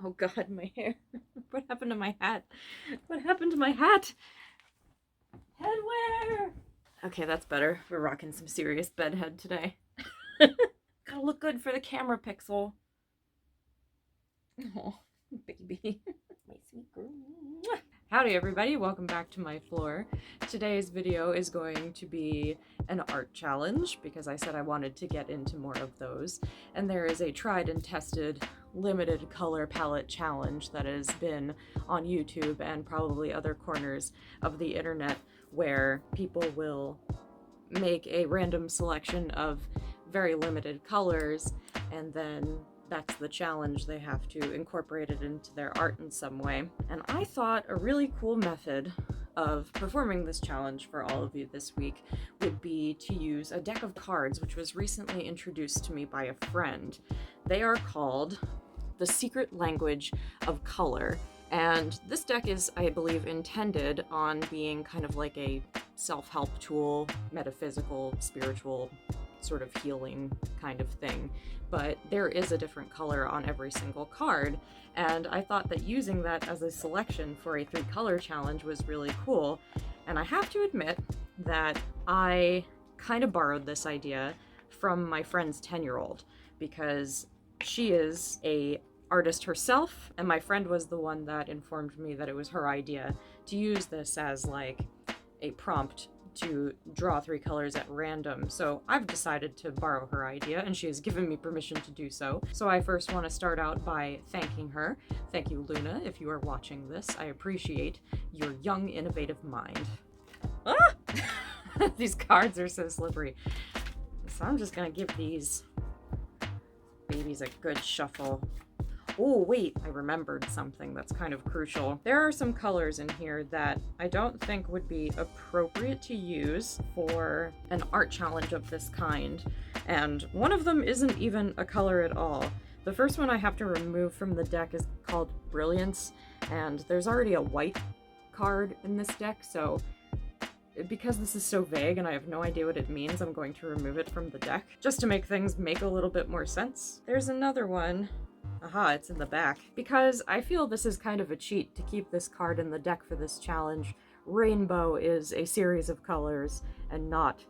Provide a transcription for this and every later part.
Oh God, my hair. What happened to my hat? What happened to my hat? Headwear! Okay, that's better. We're rocking some serious bedhead today. Gotta look good for the camera pixel. Oh, baby. My sweet girl. Howdy everybody, welcome back to my floor. Today's video is going to be an art challenge because I said I wanted to get into more of those. And there is a tried and tested limited color palette challenge that has been on YouTube and probably other corners of the internet where people will make a random selection of very limited colors, and then that's the challenge. They have to incorporate it into their art in some way. And I thought a really cool method of performing this challenge for all of you this week would be to use a deck of cards, which was recently introduced to me by a friend. They are called The Secret Language of Color. And this deck is, I believe, intended on being kind of like a self-help tool, metaphysical, spiritual, sort of healing kind of thing. But there is a different color on every single card, and I thought that using that as a selection for a 3-color challenge was really cool. And I have to admit that I kind of borrowed this idea from my friend's 10-year-old, because she is a artist herself, and my friend was the one that informed me that it was her idea to use this as like a prompt to draw 3 colors at random. So I've decided to borrow her idea, and she has given me permission to do so. So I first want to start out by thanking her. Thank you, Luna, if you are watching this. I appreciate your young, innovative mind. Ah! These cards are so slippery. So I'm just gonna give these babies a good shuffle. Oh, wait, I remembered something that's kind of crucial. There are some colors in here that I don't think would be appropriate to use for an art challenge of this kind, and one of them isn't even a color at all. The first one I have to remove from the deck is called Brilliance, and there's already a white card in this deck, so because this is so vague and I have no idea what it means, I'm going to remove it from the deck, just to make things make a little bit more sense. There's another one. Aha, it's in the back. Because I feel this is kind of a cheat to keep this card in the deck for this challenge. Rainbow is a series of colors and not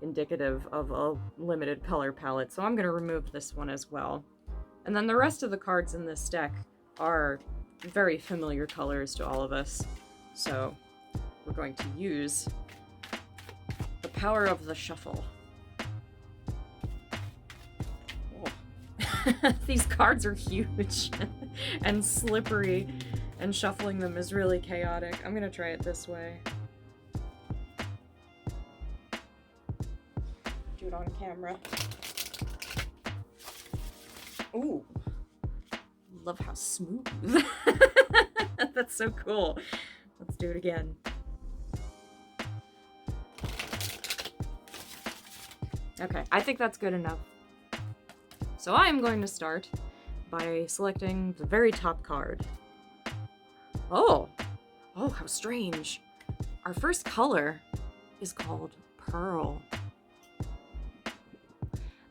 indicative of a limited color palette, so I'm going to remove this one as well. And then the rest of the cards in this deck are very familiar colors to all of us, so we're going to use the power of the shuffle. These cards are huge and slippery, and shuffling them is really chaotic. I'm gonna try it this way. Do it on camera. Ooh, love how smooth. That's so cool. Let's do it again. Okay, I think that's good enough. So I'm going to start by selecting the very top card. Oh, how strange. Our first color is called Pearl.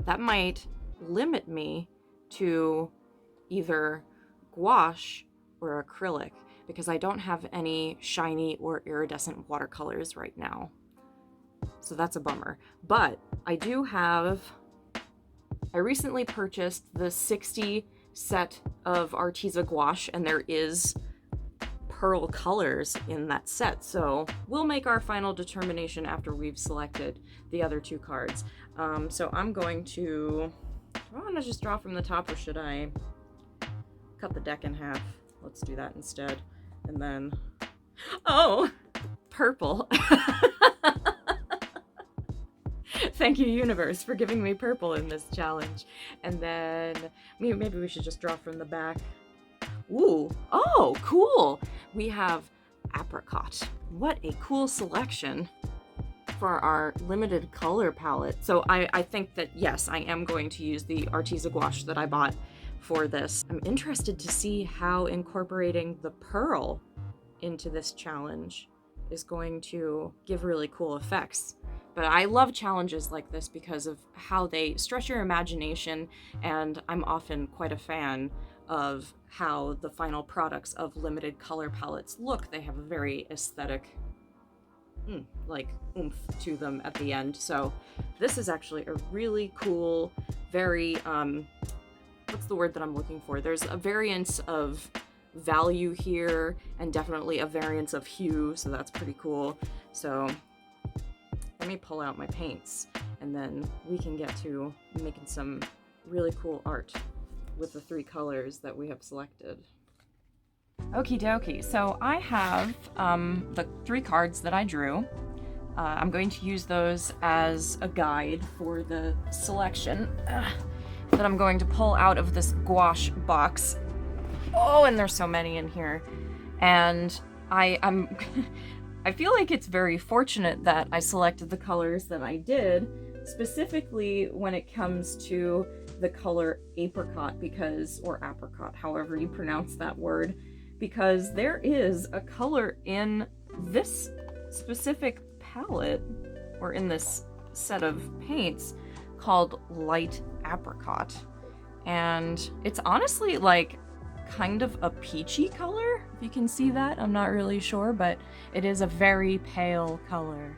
That might limit me to either gouache or acrylic, because I don't have any shiny or iridescent watercolors right now. So that's a bummer. But I do have... I recently purchased the 60 set of Arteza gouache, and there is pearl colors in that set, so we'll make our final determination after we've selected the other 2 cards. So I'm going to... Do I want to just draw from the top, or should I cut the deck in half? Let's do that instead. And then... Oh! Purple! Thank you, universe, for giving me purple in this challenge. And then maybe we should just draw from the back. Ooh, oh, cool. We have apricot. What a cool selection for our limited color palette. So I think that, yes, I am going to use the Arteza gouache that I bought for this. I'm interested to see how incorporating the pearl into this challenge is going to give really cool effects. But I love challenges like this because of how they stretch your imagination, and I'm often quite a fan of how the final products of limited color palettes look. They have a very aesthetic like oomph to them at the end. So this is actually a really cool, very what's the word that I'm looking for? There's a variance of value here and definitely a variance of hue, so that's pretty cool. So let me pull out my paints and then we can get to making some really cool art with the 3 colors that we have selected. Okie dokie, so I have the 3 cards that I drew. I'm going to use those as a guide for the selection that I'm going to pull out of this gouache box. Oh, and there's so many in here. And I'm I feel like it's very fortunate that I selected the colors that I did, specifically when it comes to the color apricot, or apricot, however you pronounce that word, because there is a color in this specific palette, or in this set of paints, called light apricot. And it's honestly like kind of a peachy color, if you can see that. I'm not really sure, but it is a very pale color.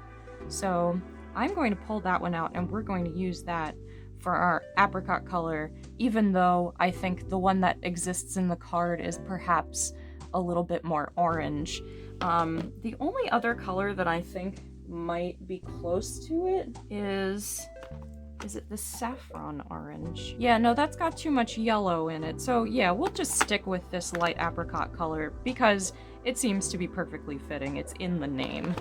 So I'm going to pull that one out and we're going to use that for our apricot color, even though I think the one that exists in the card is perhaps a little bit more orange. The only other color that I think might be close to it is it the saffron orange? Yeah, no, that's got too much yellow in it. So yeah, we'll just stick with this light apricot color because it seems to be perfectly fitting. It's in the name.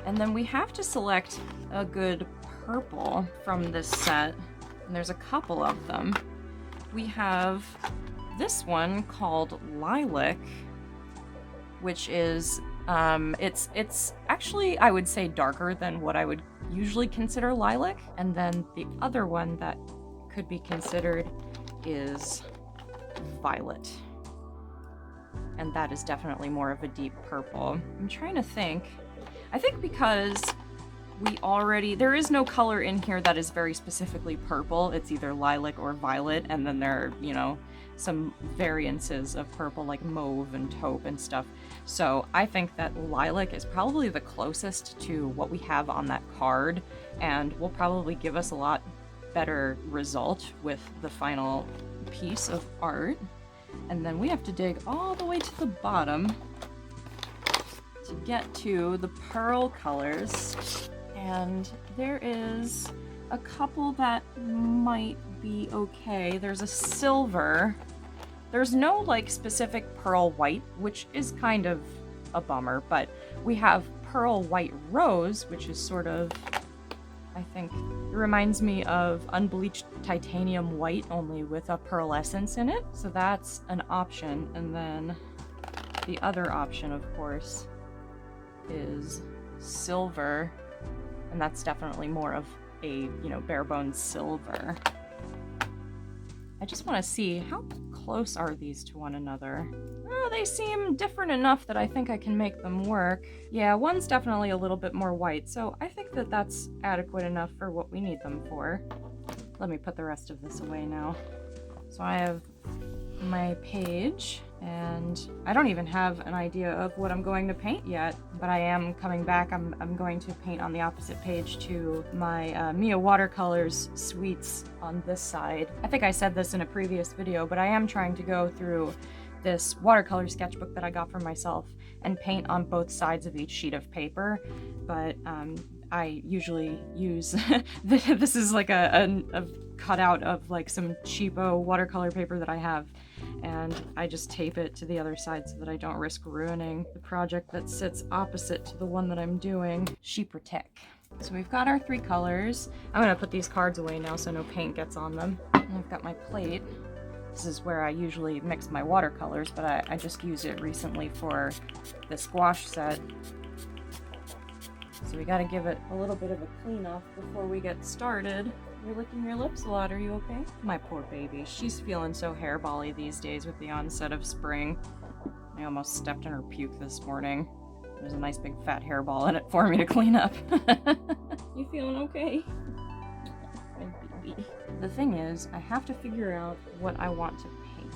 And then we have to select a good purple from this set, and there's a couple of them. We have this one called Lilac, which is it's actually, I would say, darker than what I would usually consider lilac. And then the other one that could be considered is violet, and that is definitely more of a deep purple. I'm trying to think. I think because there is no color in here that is very specifically purple. It's either lilac or violet, and then there are, you know, some variances of purple like mauve and taupe and stuff. So I think that lilac is probably the closest to what we have on that card, and will probably give us a lot better result with the final piece of art. And then we have to dig all the way to the bottom to get to the pearl colors. And there is a couple that might be okay. There's a silver. There's no like specific pearl white, which is kind of a bummer, but we have pearl white rose, which is sort of, I think, it reminds me of unbleached titanium white, only with a pearl essence in it. So that's an option. And then the other option, of course, is silver. And that's definitely more of a, you know, bare bones silver. I just want to see how close are these to one another. Oh, they seem different enough that I think I can make them work. Yeah, one's definitely a little bit more white, so I think that that's adequate enough for what we need them for. Let me put the rest of this away now. So I have my page, and I don't even have an idea of what I'm going to paint yet, but I am coming back. I'm going to paint on the opposite page to my Mia Watercolors Sweets on this side. I think I said this in a previous video, but I am trying to go through this watercolor sketchbook that I got for myself and paint on both sides of each sheet of paper, but I usually use this is like a cutout of like some cheapo watercolor paper that I have, and I just tape it to the other side so that I don't risk ruining the project that sits opposite to the one that I'm doing. Sheet Protect. So we've got our 3 colors. I'm gonna put these cards away now so no paint gets on them. And I've got my plate. This is where I usually mix my watercolors, but I just used it recently for this gouache set. So we gotta give it a little bit of a clean off before we get started. You're licking your lips a lot, are you okay? My poor baby, she's feeling so hairbally these days with the onset of spring. I almost stepped in her puke this morning. There's a nice big fat hairball in it for me to clean up. You feeling okay? My baby. The thing is, I have to figure out what I want to paint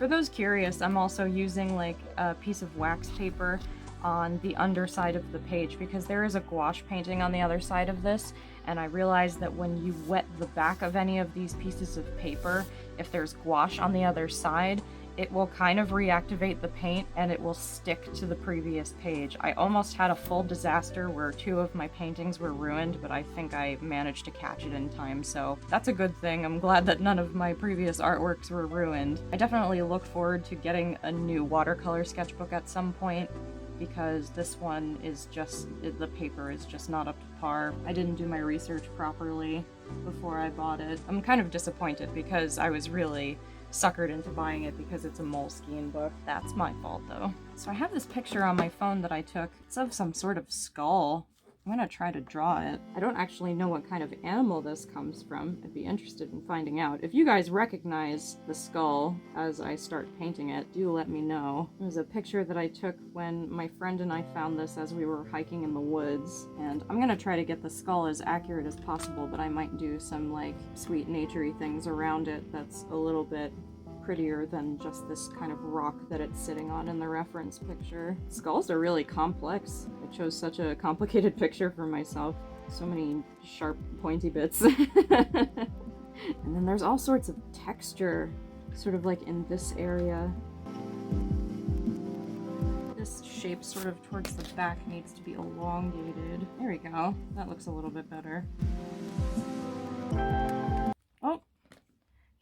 For those curious, I'm also using like a piece of wax paper on the underside of the page because there is a gouache painting on the other side of this, and I realized that when you wet the back of any of these pieces of paper, if there's gouache on the other side, it will kind of reactivate the paint and it will stick to the previous page. I almost had a full disaster where 2 of my paintings were ruined, but I think I managed to catch it in time, so that's a good thing. I'm glad that none of my previous artworks were ruined. I definitely look forward to getting a new watercolor sketchbook at some point, because this one is just, the paper is just not up to par. I didn't do my research properly before I bought it. I'm kind of disappointed because I was really suckered into buying it because it's a Moleskine book. That's my fault though. So I have this picture on my phone that I took. It's of some sort of skull. I'm gonna try to draw it. I don't actually know what kind of animal this comes from. I'd be interested in finding out. If you guys recognize the skull as I start painting it, do let me know. It was a picture that I took when my friend and I found this as we were hiking in the woods, and I'm gonna try to get the skull as accurate as possible, but I might do some like sweet naturey things around it that's a little bit prettier than just this kind of rock that it's sitting on in the reference picture. Skulls are really complex. I chose such a complicated picture for myself. So many sharp, pointy bits. And then there's all sorts of texture, sort of like in this area. This shape sort of towards the back needs to be elongated. There we go. That looks a little bit better. Oh!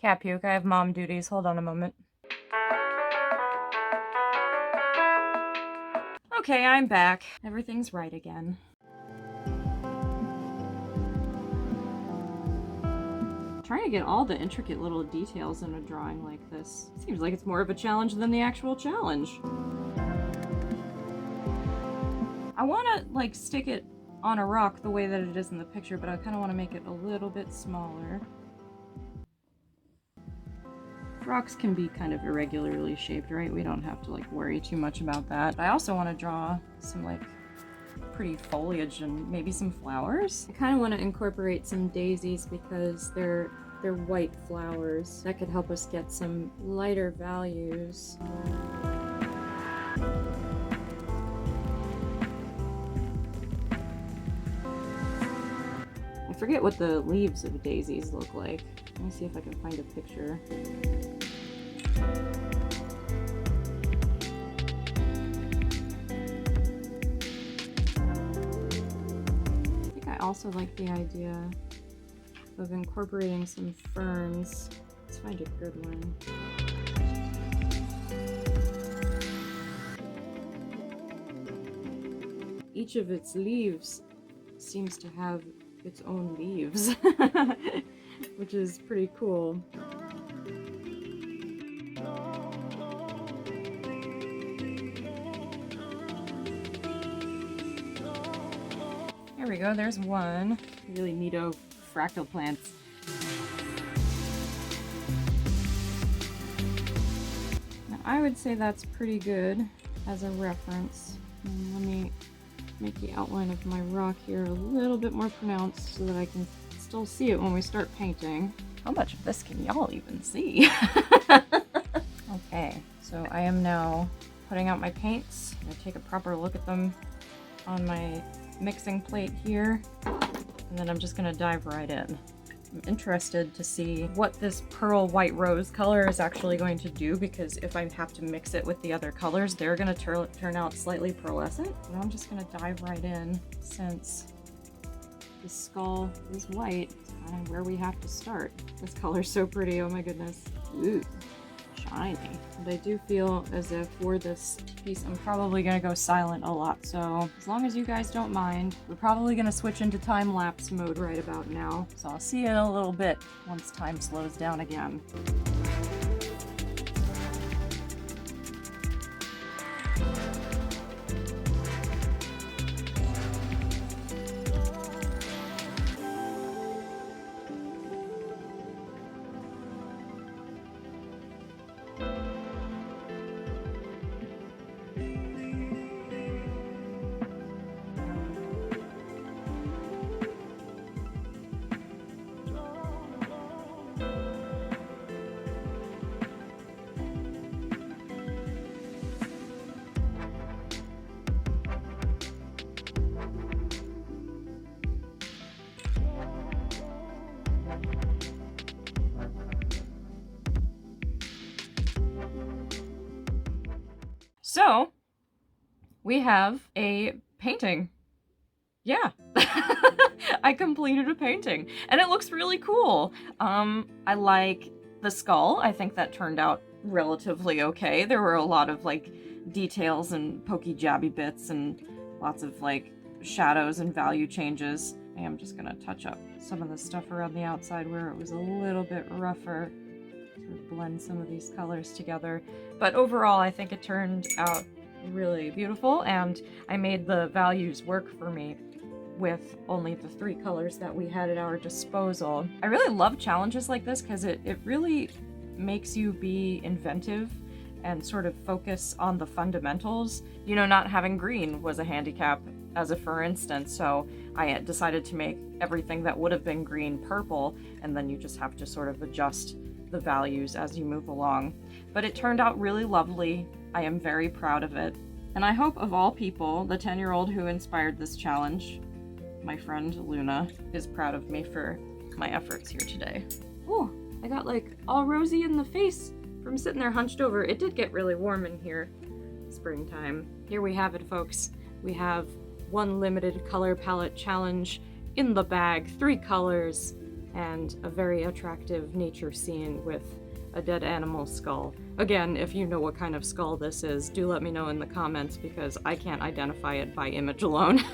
Cat puke, I have mom duties. Hold on a moment. Okay, I'm back. Everything's right again. Trying to get all the intricate little details in a drawing like this seems like it's more of a challenge than the actual challenge. I want to like stick it on a rock the way that it is in the picture, but I kind of want to make it a little bit smaller. Rocks can be kind of irregularly shaped, right? We don't have to like worry too much about that. I also want to draw some like pretty foliage and maybe some flowers. I kind of want to incorporate some daisies because they're white flowers. That could help us get some lighter values. I forget what the leaves of daisies look like. Let me see if I can find a picture. I think I also like the idea of incorporating some ferns. Let's find a good one. Each of its leaves seems to have its own leaves, which is pretty cool. There we go, there's one. Really neato fractal plants. Now, I would say that's pretty good as a reference. And let me make the outline of my rock here a little bit more pronounced so that I can still see it when we start painting. How much of this can y'all even see? Okay, so I am now putting out my paints. I'm gonna take a proper look at them on my mixing plate here, and then I'm just gonna dive right in. I'm interested to see what this pearl white rose color is actually going to do, because if I have to mix it with the other colors, they're gonna turn out slightly pearlescent. And I'm just gonna dive right in, since the skull is white. It's kind of where we have to start. This color's so pretty, oh my goodness. Ooh, shiny. And I do feel as if for this piece I'm probably gonna go silent a lot, so as long as you guys don't mind, we're probably gonna switch into time-lapse mode right about now. So I'll see you in a little bit once time slows down again. So we have a painting. Yeah. I completed a painting and it looks really cool. I like the skull. I think that turned out relatively okay. There were a lot of like details and pokey jabby bits and lots of like shadows and value changes. I am just gonna touch up some of the stuff around the outside where it was a little bit rougher, sort of blend some of these colors together. But overall, I think it turned out really beautiful, and I made the values work for me with only the 3 colors that we had at our disposal. I really love challenges like this because it really makes you be inventive and sort of focus on the fundamentals. You know, not having green was a handicap as a for instance, so I decided to make everything that would have been green purple, and then you just have to sort of adjust the values as you move along. But it turned out really lovely. I am very proud of it. And I hope of all people, the 10-year-old who inspired this challenge, my friend Luna, is proud of me for my efforts here today. Oh, I got like all rosy in the face from sitting there hunched over. It did get really warm in here, springtime. Here we have it, folks. We have one limited color palette challenge in the bag, 3 colors, and a very attractive nature scene with a dead animal skull. Again, if you know what kind of skull this is, do let me know in the comments because I can't identify it by image alone.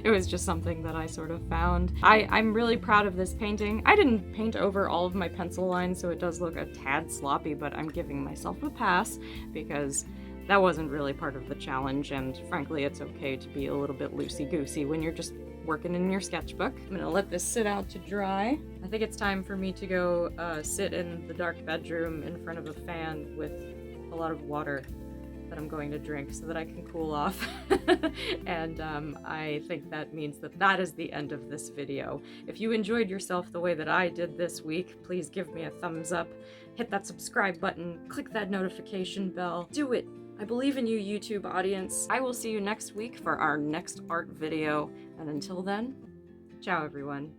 It was just something that I sort of found. I'm really proud of this painting. I didn't paint over all of my pencil lines, so it does look a tad sloppy, but I'm giving myself a pass because that wasn't really part of the challenge, and frankly, it's okay to be a little bit loosey-goosey when you're just working in your sketchbook. I'm gonna let this sit out to dry. I think it's time for me to go sit in the dark bedroom in front of a fan with a lot of water that I'm going to drink so that I can cool off. And I think that means that that is the end of this video. If you enjoyed yourself the way that I did this week, please give me a thumbs up, hit that subscribe button, click that notification bell. Do it! I believe in you, YouTube audience. I will see you next week for our next art video, and until then, ciao everyone.